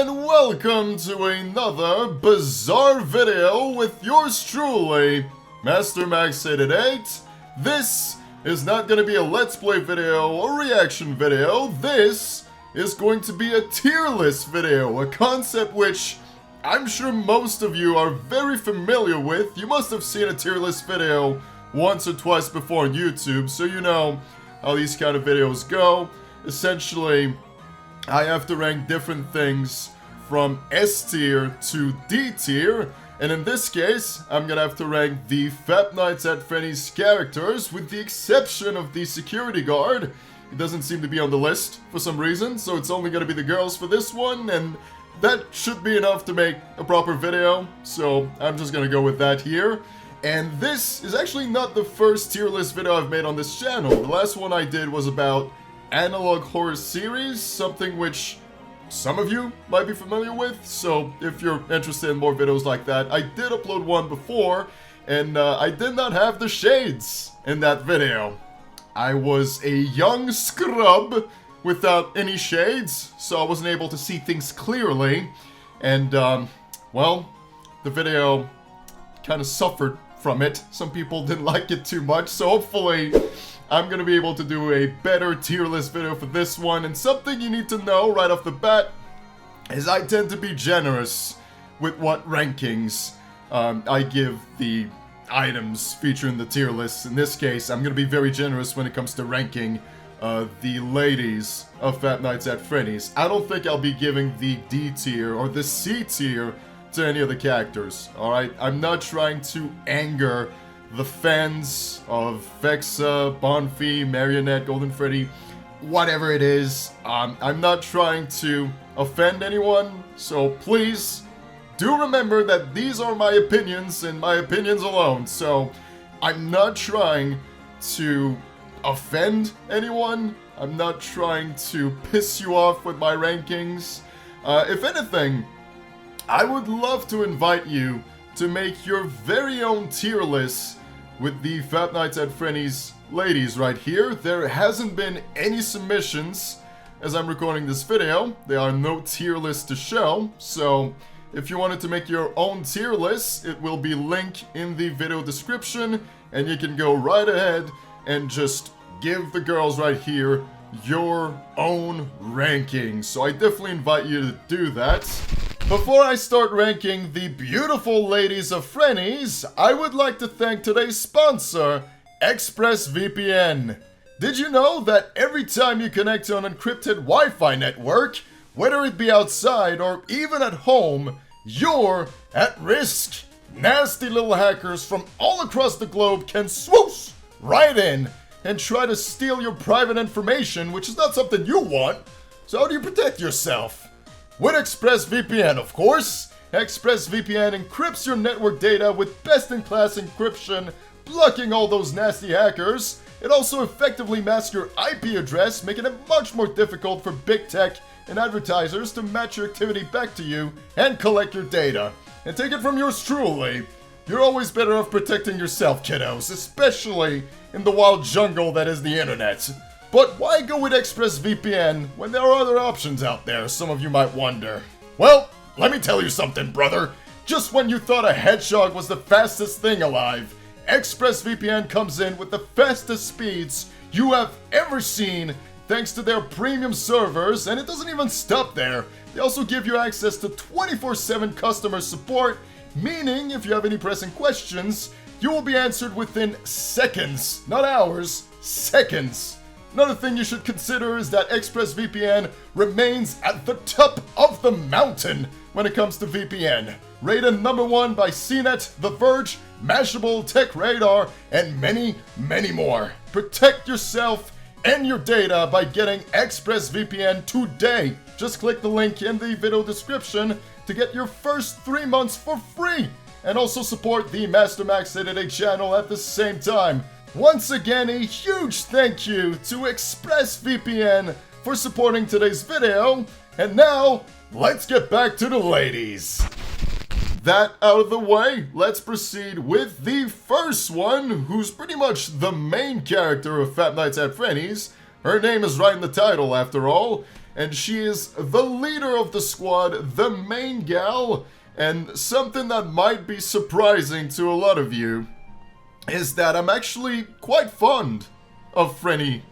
and welcome to another bizarre video with yours truly, Master Max 888. This is not going to be a Let's Play video or reaction video. This is going to be a tier list video, a concept which I'm sure most of you are very familiar with. You must have seen a tier list video once or twice before on YouTube, so you know how these kind of videos go. Essentially, I have to rank different things from S tier to D tier, and in this case, I'm gonna have to rank the Five Nights at Freddy's characters, with the exception of the security guard. He doesn't seem to be on the list for some reason, so it's only gonna be the girls for this one, and that should be enough to make a proper video, so I'm just gonna go with that here. And this is actually not the first tier list video I've made on this channel. The last one I did was about analog horror series, something which some of you might be familiar with, so if you're interested in more videos like that, I did upload one before, and I did not have the shades in that video. I was a young scrub without any shades, so I wasn't able to see things clearly, and well, the video kind of suffered from it. Some people didn't like it too much, so hopefully I'm gonna be able to do a better tier list video for this one. And something you need to know right off the bat is I tend to be generous with what rankings I give the items featured in the tier list. In this case, I'm gonna be very generous when it comes to ranking the ladies of Five Nights at Freddy's. I don't think I'll be giving the D tier or the C tier to any of the characters, alright? I'm not trying to anger the fans of Fexa, Bonfie, Marionette, Golden Freddy, whatever it is. I'm not trying to offend anyone, so please do remember that these are my opinions and my opinions alone. So I'm not trying to offend anyone. I'm not trying to piss you off with my rankings. If anything, I would love to invite you to make your very own tier list with the Five Nights at Freddy's ladies right here. There hasn't been any submissions as I'm recording this video. There are no tier lists to show, so if you wanted to make your own tier list, it will be linked in the video description, and you can go right ahead and just give the girls right here your own rankings. So I definitely invite you to do that. Before I start ranking the beautiful ladies of Frennies, I would like to thank today's sponsor, ExpressVPN. Did you know that every time you connect to an encrypted Wi-Fi network, whether it be outside or even at home, you're at risk? Nasty little hackers from all across the globe can swoosh right in and try to steal your private information, which is not something you want. So how do you protect yourself? With ExpressVPN, of course. ExpressVPN encrypts your network data with best-in-class encryption, blocking all those nasty hackers. It also effectively masks your IP address, making it much more difficult for big tech and advertisers to match your activity back to you and collect your data. And take it from yours truly, you're always better off protecting yourself, kiddos, especially in the wild jungle that is the internet. But why go with ExpressVPN when there are other options out there, some of you might wonder? Well, let me tell you something, brother. Just when you thought a hedgehog was the fastest thing alive, ExpressVPN comes in with the fastest speeds you have ever seen, thanks to their premium servers, and it doesn't even stop there. They also give you access to 24/7 customer support, meaning if you have any pressing questions, you will be answered within seconds, not hours, seconds. Another thing you should consider is that ExpressVPN remains at the top of the mountain when it comes to VPN. Rated #1 by CNET, The Verge, Mashable, Tech Radar, and many, many more. Protect yourself and your data by getting ExpressVPN today. Just click the link in the video description to get your first 3 months for free, and also support the Master Max 888 channel at the same time. Once again, a huge thank you to ExpressVPN for supporting today's video, and now, let's get back to the ladies. That out of the way, let's proceed with the first one, who's pretty much the main character of Five Nights at Freddy's. Her name is right in the title, after all, and she is the leader of the squad, the main gal, and something that might be surprising to a lot of you is that I'm actually quite fond of Frenni.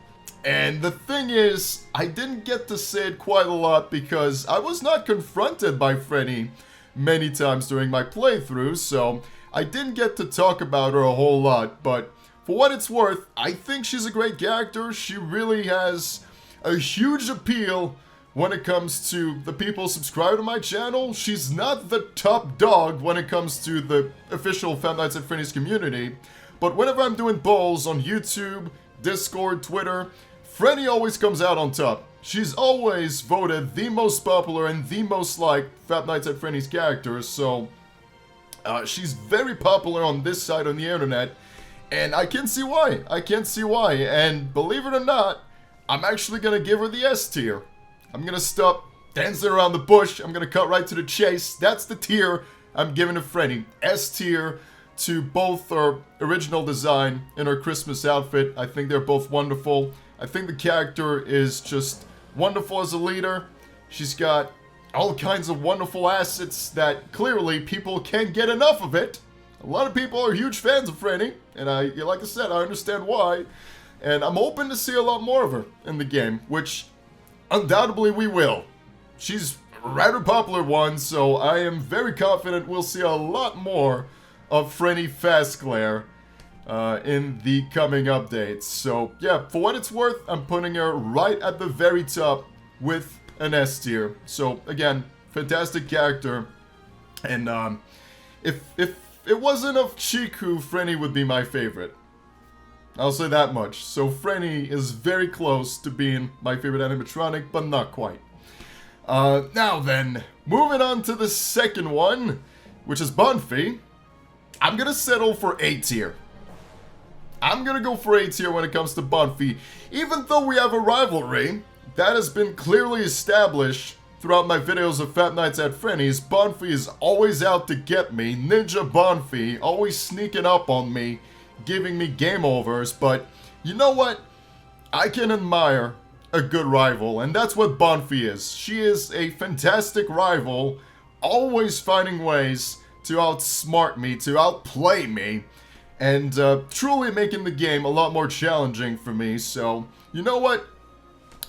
And the thing is, I didn't get to say it quite a lot because I was not confronted by Frenni many times during my playthrough, so I didn't get to talk about her a whole lot, but for what it's worth, I think she's a great character. She really has a huge appeal when it comes to the people subscribed to my channel. She's not the top dog when it comes to the official Five Nights at Freddy's community, but whenever I'm doing polls on YouTube, Discord, Twitter, Frenni always comes out on top. She's always voted the most popular and the most liked Five Nights at Freddy's character, so she's very popular on this side on the internet, and I can see why. I can see why, and believe it or not, I'm actually gonna give her the S tier. I'm gonna stop dancing around the bush. I'm gonna cut right to the chase. That's the tier I'm giving to Frenni. S tier to both her original design and her Christmas outfit. I think they're both wonderful. I think the character is just wonderful as a leader. She's got all kinds of wonderful assets that clearly people can't get enough of it. A lot of people are huge fans of Frenni, and like I said, I understand why. And I'm hoping to see a lot more of her in the game, which undoubtedly we will. She's a rather popular one, so I am very confident we'll see a lot more of Frenni Fastglare in the coming updates. So yeah, for what it's worth, I'm putting her right at the very top with an S tier. So again, fantastic character, and if it wasn't of Chiku, Frenni would be my favorite. I'll say that much. So Frenni is very close to being my favorite animatronic, but not quite. Now then, moving on to the second one, which is Bonfie. I'm gonna settle for A tier. I'm gonna go for A tier when it comes to Bonfie. Even though we have a rivalry that has been clearly established throughout my videos of Five Nights at Freddy's, Bonfie is always out to get me. Ninja Bonfie, always sneaking up on me, giving me game overs, but you know what? I can admire a good rival, and that's what Bonfie is. She is a fantastic rival, always finding ways to outsmart me, to outplay me, and truly making the game a lot more challenging for me. So, you know what?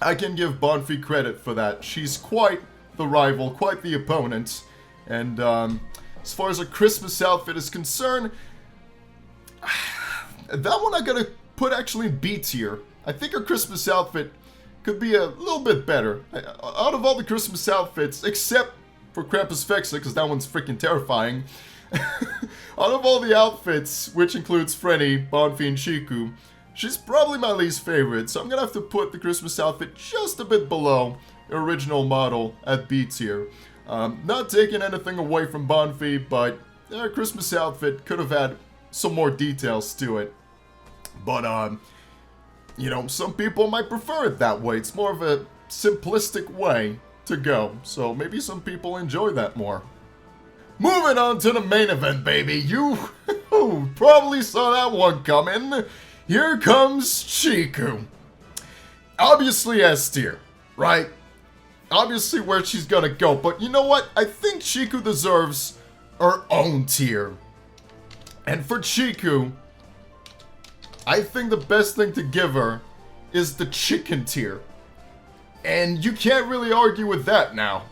I can give Bonfie credit for that. She's quite the rival, quite the opponent, and as far as a Christmas outfit is concerned, that one I gotta put actually in B tier. I think her Christmas outfit could be a little bit better. Out of all the Christmas outfits, except for Krampus Fexa, because that one's freaking terrifying. Out of all the outfits, which includes Frenni, Bonfie, and Chiku, she's probably my least favorite, so I'm gonna have to put the Christmas outfit just a bit below the original model at B tier. Not taking anything away from Bonfie, but her Christmas outfit could have had some more details to it. But, you know, some people might prefer it that way. It's more of a simplistic way to go, so maybe some people enjoy that more. Moving on to the main event, baby. You probably saw that one coming. Here comes Chiku. Obviously S tier, right? Obviously where she's gonna go, but you know what? I think Chiku deserves her own tier. And for Chiku, I think the best thing to give her is the chicken tier. And you can't really argue with that now.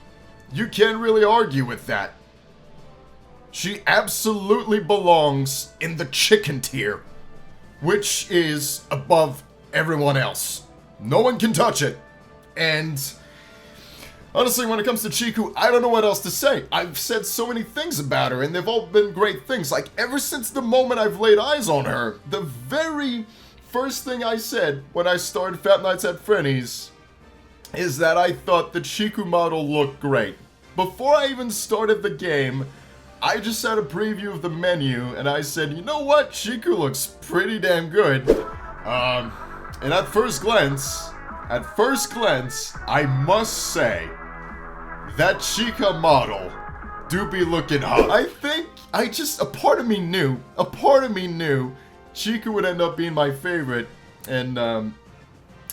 You can't really argue with that. She absolutely belongs in the chicken tier, which is above everyone else. No one can touch it. And honestly, when it comes to Chiku, I don't know what else to say. I've said so many things about her, and they've all been great things. Like, ever since the moment I've laid eyes on her, the very first thing I said when I started Five Nights at Freddy's is that I thought the Chiku model looked great. Before I even started the game, I just had a preview of the menu, and I said, you know what? Chiku looks pretty damn good. And at first glance, I must say, that Chica model do be looking hot. I think, a part of me knew Chiku would end up being my favorite, and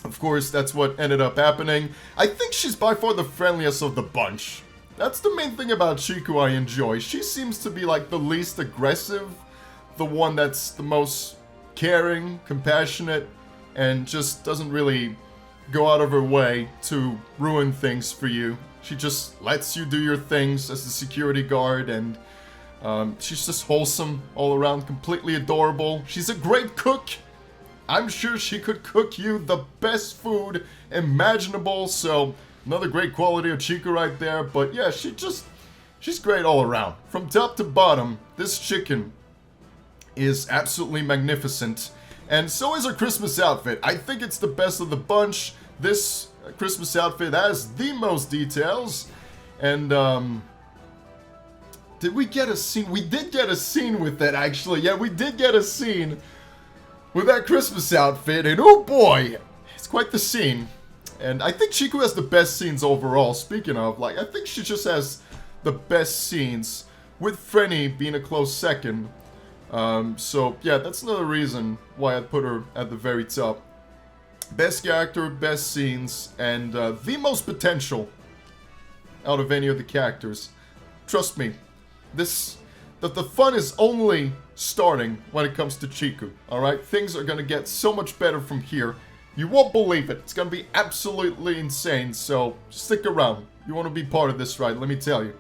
Of course, that's what ended up happening. I think she's by far the friendliest of the bunch. That's the main thing about Chiku I enjoy. She seems to be like the least aggressive, the one that's the most caring, compassionate, and just doesn't really go out of her way to ruin things for you. She just lets you do your things as the security guard, and she's just wholesome all around, completely adorable. She's a great cook. I'm sure she could cook you the best food imaginable, so another great quality of Chiku right there. But yeah, she's great all around. From top to bottom, this chicken is absolutely magnificent. And so is her Christmas outfit. I think it's the best of the bunch. This Christmas outfit has the most details. And, did we get a scene? We did get a scene with that, actually. Yeah, we did get a scene with that Christmas outfit. And oh boy, it's quite the scene. And I think Chiku has the best scenes overall. Speaking of, like, I think she just has the best scenes, with Frenni being a close second. So, yeah, that's another reason why I'd put her at the very top. Best character, best scenes, and the most potential out of any of the characters. Trust me, the fun is only starting when it comes to Chiku, alright? Things are gonna get so much better from here. You won't believe it. It's gonna be absolutely insane, so stick around. You want to be part of this ride, let me tell you.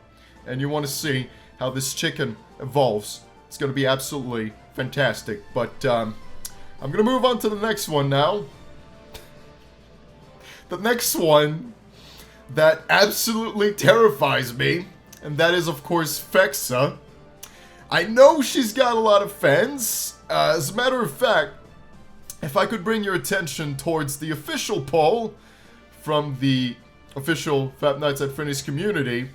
And you want to see how this chicken evolves. It's going to be absolutely fantastic. But I'm going to move on to the next one now. The next one that absolutely terrifies me, and that is, of course, Fexa. I know she's got a lot of fans. As a matter of fact, if I could bring your attention towards the official poll from the official Five Nights at Freddy's community,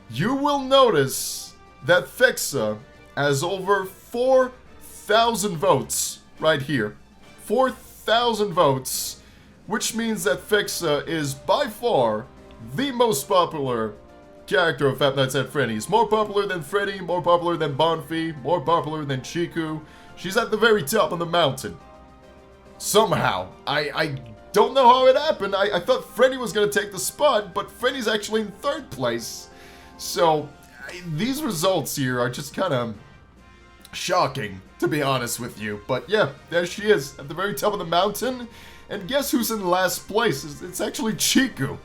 you will notice that Fexa has over 4,000 votes right here. 4,000 votes, which means that Fexa is by far the most popular character of Five Nights at Freddy's. More popular than Freddy, more popular than Bonfie, more popular than Chiku. She's at the very top of the mountain. Somehow. I don't know how it happened. I thought Frenni was going to take the spot, but Frenni's actually in third place. So, these results here are just kind of shocking, to be honest with you. But yeah, there she is, at the very top of the mountain. And guess who's in last place? It's actually Chiku.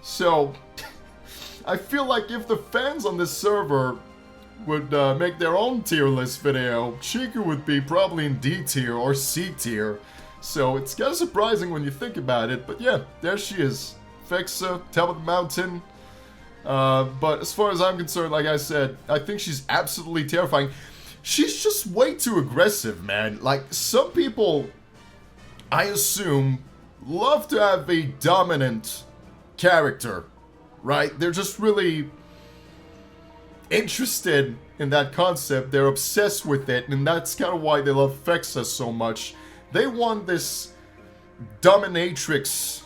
So, I feel like if the fans on this server would make their own tier list video, Chiku would be probably in D tier or C tier. So it's kind of surprising when you think about it, but yeah, there she is. Fexa, top of the mountain. But as far as I'm concerned, like I said, I think she's absolutely terrifying. She's just way too aggressive, man. Like, some people, I assume, love to have a dominant character, right? They're just really interested in that concept. They're obsessed with it, and that's kind of why they love Fexa so much. They want this dominatrix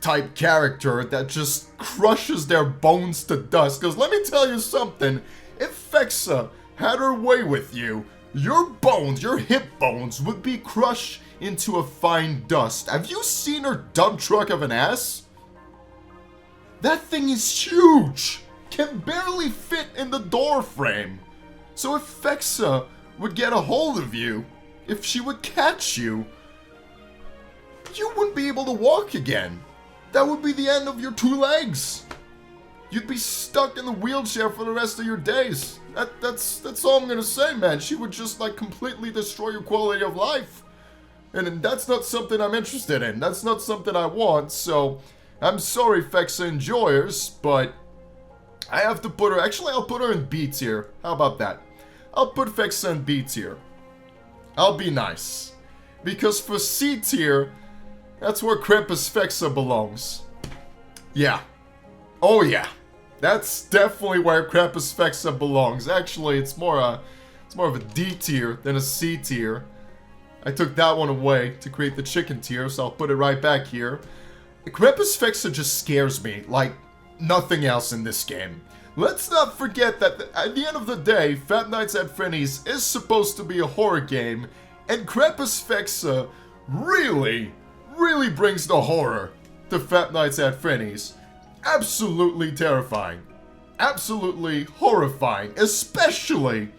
type character that just crushes their bones to dust. Because let me tell you something, if Fexa had her way with you, your bones, your hip bones, would be crushed into a fine dust. Have you seen her dump truck of an ass? That thing is huge! Can barely fit in the door frame. So if Fexa would get a hold of you, if she would catch you, you wouldn't be able to walk again. That would be the end of your two legs. You'd be stuck in the wheelchair for the rest of your days. That's all I'm gonna say, man. She would just like completely destroy your quality of life. And that's not something I'm interested in. That's not something I want, so I'm sorry, Fexa enjoyers, but I have to put her, actually I'll put her in B tier. How about that? I'll put Fexa in B tier. I'll be nice. Because for C tier, that's where Krampus Fexa belongs. Yeah. Oh yeah. That's definitely where Krampus Fexa belongs. Actually, it's more of a D tier than a C tier. I took that one away to create the chicken tier, so I'll put it right back here. Krampus Fexa just scares me like nothing else in this game. Let's not forget that at the end of the day, Five Nights at Freddy's is supposed to be a horror game, and Krampus Fexa really, really brings the horror to Fat Nights at Frenny's. Absolutely terrifying. Absolutely horrifying. Especially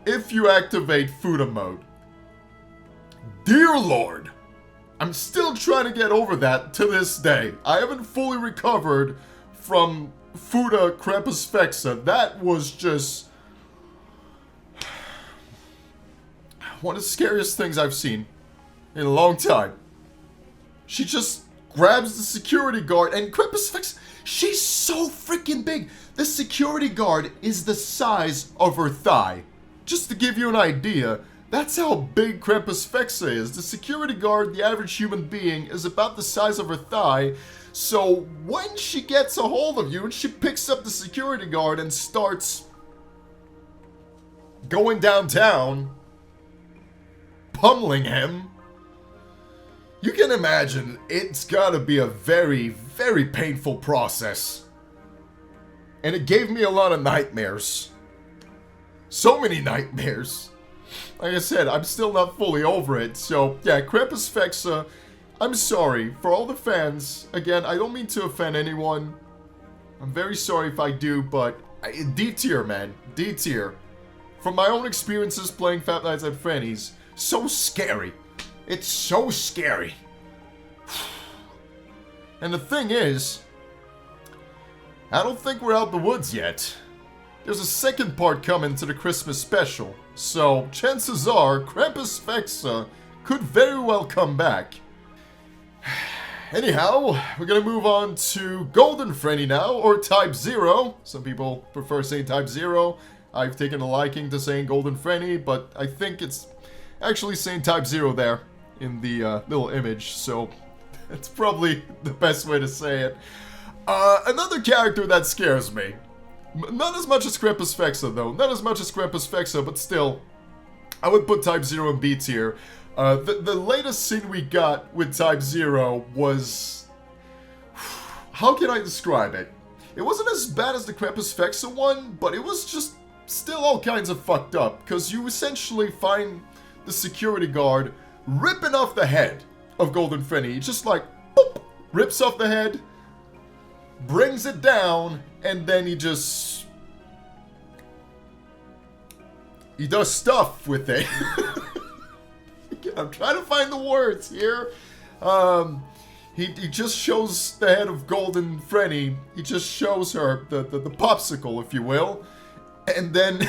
if you activate Fuda mode. Dear Lord, I'm still trying to get over that to this day. I haven't fully recovered from Fuda Krampus Fexa. That was just one of the scariest things I've seen in a long time. She just grabs the security guard, and Krampus Fexa, she's so freaking big. The security guard is the size of her thigh. Just to give you an idea, that's how big Krampus Fexa is. The security guard, the average human being, is about the size of her thigh. So when she gets a hold of you and she picks up the security guard and starts going downtown, pummeling him, you can imagine it's gotta be a very, very painful process. And it gave me a lot of nightmares. So many nightmares. Like I said, I'm still not fully over it. So, yeah, Krampus Fexa, I'm sorry. For all the fans, again, I don't mean to offend anyone. I'm very sorry if I do, but D tier, man. D tier. From my own experiences playing Fat Nights at Frenny's, so scary. It's so scary. And the thing is, I don't think we're out the woods yet. There's a second part coming to the Christmas special, so chances are Krampus Fexa could very well come back. Anyhow, we're gonna move on to Golden Frenny now, or Type 0. Some people prefer saying Type 0. I've taken a liking to saying Golden Frenny, but I think it's actually saying Type 0 there in the little image, so it's probably the best way to say it. Another character that scares me. Not as much as Krampus Fexa, though. Not as much as Krampus Fexa, but still, I would put Type 0 in B tier. The latest scene we got with Type 0 was... How can I describe it? It wasn't as bad as the Krampus Fexa one, but it was just still all kinds of fucked up, because you essentially find the security guard ripping off the head of Golden Frenny. He just like, boop, rips off the head, brings it down, and then he does stuff with it. I'm trying to find the words here. He just shows the head of Golden Frenny. He just shows her the popsicle, if you will. And then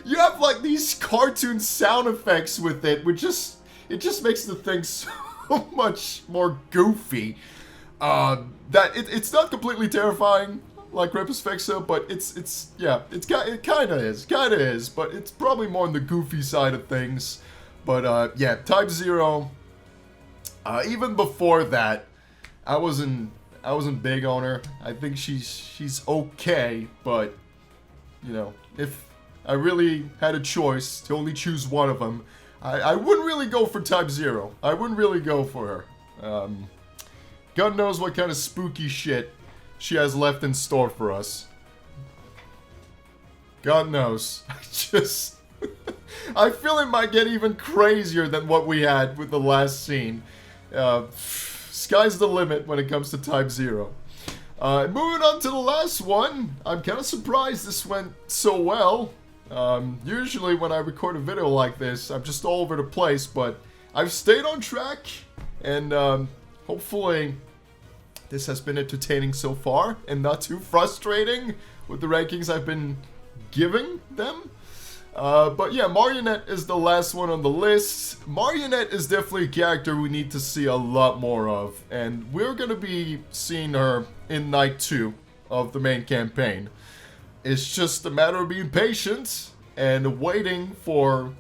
you have like these cartoon sound effects with it, which it just makes the thing so much more goofy. That it's not completely terrifying like Krampus Fexa, but it kind of is, but it's probably more on the goofy side of things. But yeah, Type 0. Even before that, I wasn't big on her. I think she's okay, but you know, if I really had a choice to only choose one of them, I wouldn't really go for Type 0. I wouldn't really go for her. God knows what kind of spooky shit she has left in store for us. God knows. I feel it might get even crazier than what we had with the last scene. Sky's the limit when it comes to Type 0. Moving on to the last one. I'm kind of surprised this went so well. Usually when I record a video like this, I'm just all over the place, but I've stayed on track, and hopefully this has been entertaining so far and not too frustrating with the rankings I've been giving them. But yeah, Marionette is the last one on the list. Marionette is definitely a character we need to see a lot more of, and we're gonna be seeing her in Night 2 of the main campaign. It's just a matter of being patient and waiting for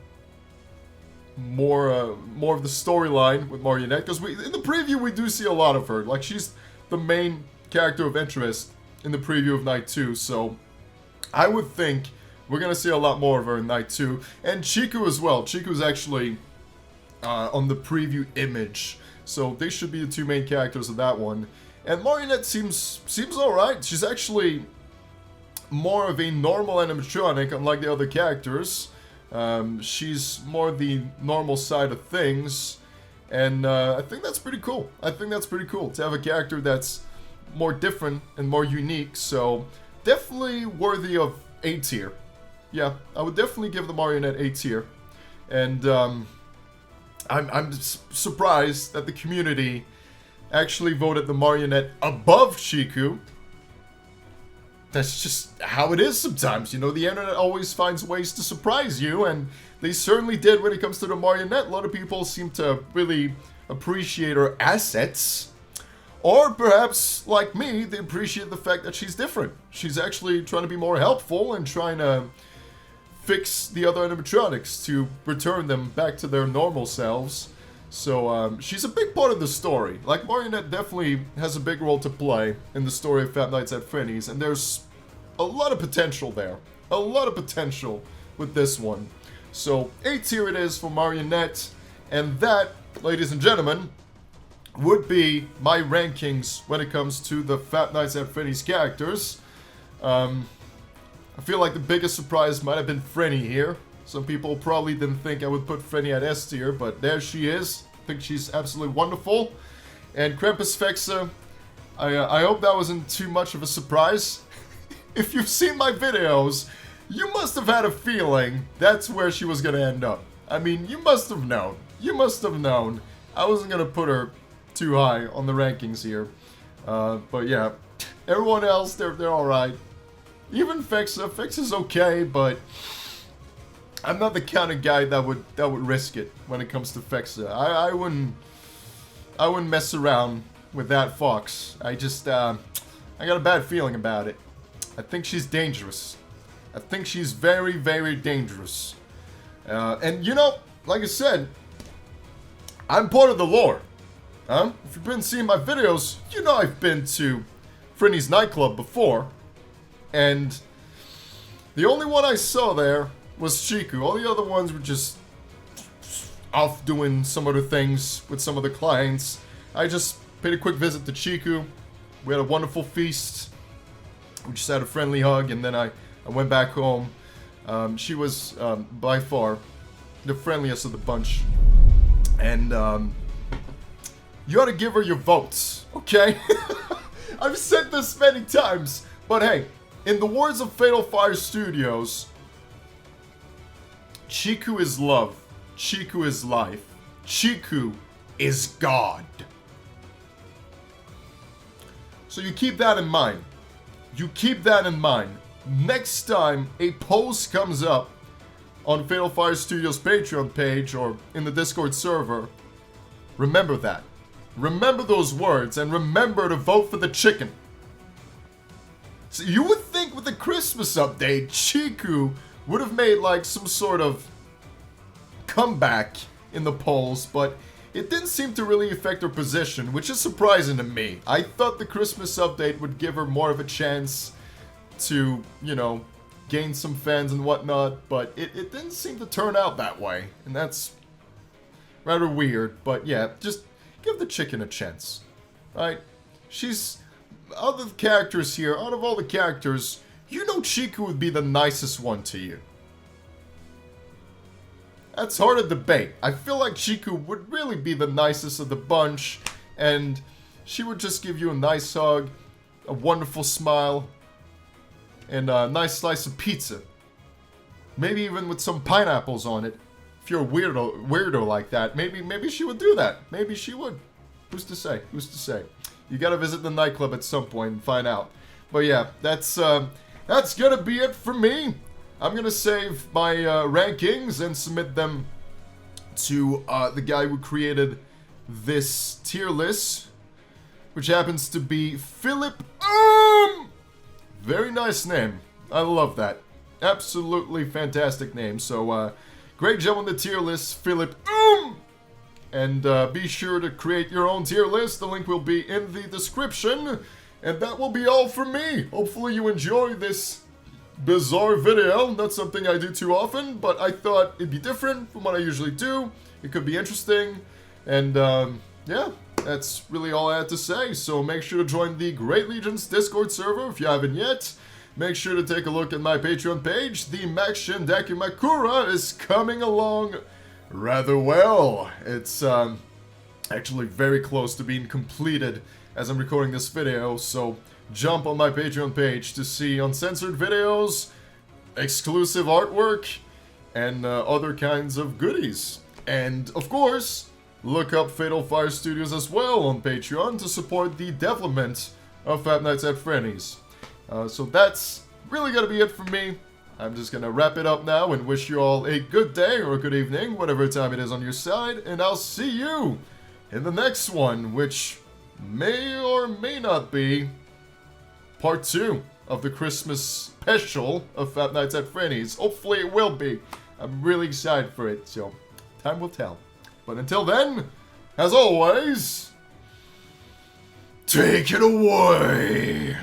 more of the storyline with Marionette, because in the preview we do see a lot of her. Like, she's the main character of interest in the preview of Night 2, so I would think we're gonna see a lot more of her in Night 2. And Chiku as well. Chiku's actually on the preview image, so they should be the two main characters of that one. And Marionette seems alright. She's actually more of a normal animatronic, unlike the other characters. She's more the normal side of things, and I think that's pretty cool. I think that's pretty cool to have a character that's more different and more unique, so definitely worthy of A tier. Yeah, I would definitely give the Marionette A tier. And I'm surprised that the community actually voted the Marionette above Chiku. That's just how it is sometimes, you know, the internet always finds ways to surprise you, and they certainly did when it comes to the Marionette. A lot of people seem to really appreciate her assets. Or perhaps, like me, they appreciate the fact that she's different. She's actually trying to be more helpful and trying to fix the other animatronics to return them back to their normal selves. So, she's a big part of the story. Like, Marionette definitely has a big role to play in the story of Five Nights at Freddy's, and there's a lot of potential there. A lot of potential with this one. So, A tier it is for Marionette, and that, ladies and gentlemen, would be my rankings when it comes to the Five Nights at Freddy's characters. I feel like the biggest surprise might have been Frenni here. Some people probably didn't think I would put Frenni at S tier, but there she is. I think she's absolutely wonderful. And Krampus Fexa, I hope that wasn't too much of a surprise. If you've seen my videos, you must have had a feeling that's where she was going to end up. I mean, you must have known. You must have known. I wasn't going to put her too high on the rankings here. But yeah, everyone else, they're alright. Even Fexa's okay, but I'm not the kind of guy that would risk it when it comes to Fexa. I wouldn't mess around with that fox. I just I got a bad feeling about it. I think she's dangerous. I think she's very, very dangerous. And you know, like I said, I'm part of the lore. Huh? If you've been seeing my videos, you know I've been to Frenni's nightclub before. And the only one I saw there was Chiku. All the other ones were just off doing some other things with some of the clients. I just paid a quick visit to Chiku. We had a wonderful feast. We just had a friendly hug, and then I went back home. She was by far the friendliest of the bunch. And you ought to give her your votes, okay? I've said this many times, but hey, in the words of Fatal Fire Studios, Chiku is love, Chiku is life, Chiku is God. So you keep that in mind. You keep that in mind. Next time a post comes up on Fatal Fire Studios' Patreon page or in the Discord server, remember that. Remember those words and remember to vote for the chicken. So you would think with the Christmas update, Chiku would have made like some sort of comeback in the polls, but it didn't seem to really affect her position, which is surprising to me. I thought the Christmas update would give her more of a chance to, you know, gain some fans and whatnot, but it didn't seem to turn out that way, and that's rather weird. But yeah, just give the chicken a chance, right? She's, out of the characters here, out of all the characters, you know Chiku would be the nicest one to you. That's hard to debate. I feel like Chiku would really be the nicest of the bunch, and she would just give you a nice hug, a wonderful smile, and a nice slice of pizza. Maybe even with some pineapples on it. If you're a weirdo like that, maybe she would do that. Maybe she would. Who's to say? Who's to say? You gotta visit the nightclub at some point and find out. But yeah, that's gonna be it for me. I'm gonna save my rankings and submit them to the guy who created this tier list, which happens to be Philip. Very nice name. I love that. Absolutely fantastic name. So great job on the tier list, Philip. And be sure to create your own tier list. The link will be in the description. And that will be all from me. Hopefully you enjoy this bizarre video. Not something I do too often, but I thought it'd be different from what I usually do. It could be interesting. And yeah, that's really all I had to say. So make sure to join the Great Legions Discord server if you haven't yet. make sure to take a look at my Patreon page. The Makshin Dakimakura is coming along rather well. It's actually very close to being completed as I'm recording this video, so jump on my Patreon page to see uncensored videos, exclusive artwork, and other kinds of goodies. And, of course, look up Fatal Fire Studios as well on Patreon to support the development of Five Nights at Frenny's. So that's really gonna be it for me. I'm just gonna wrap it up now and wish you all a good day or a good evening, whatever time it is on your side, and I'll see you in the next one, which may or may not be part 2 of the Christmas special of Five Nights at Frenny's. Hopefully it will be. I'm really excited for it, so time will tell. But until then, as always, take it away!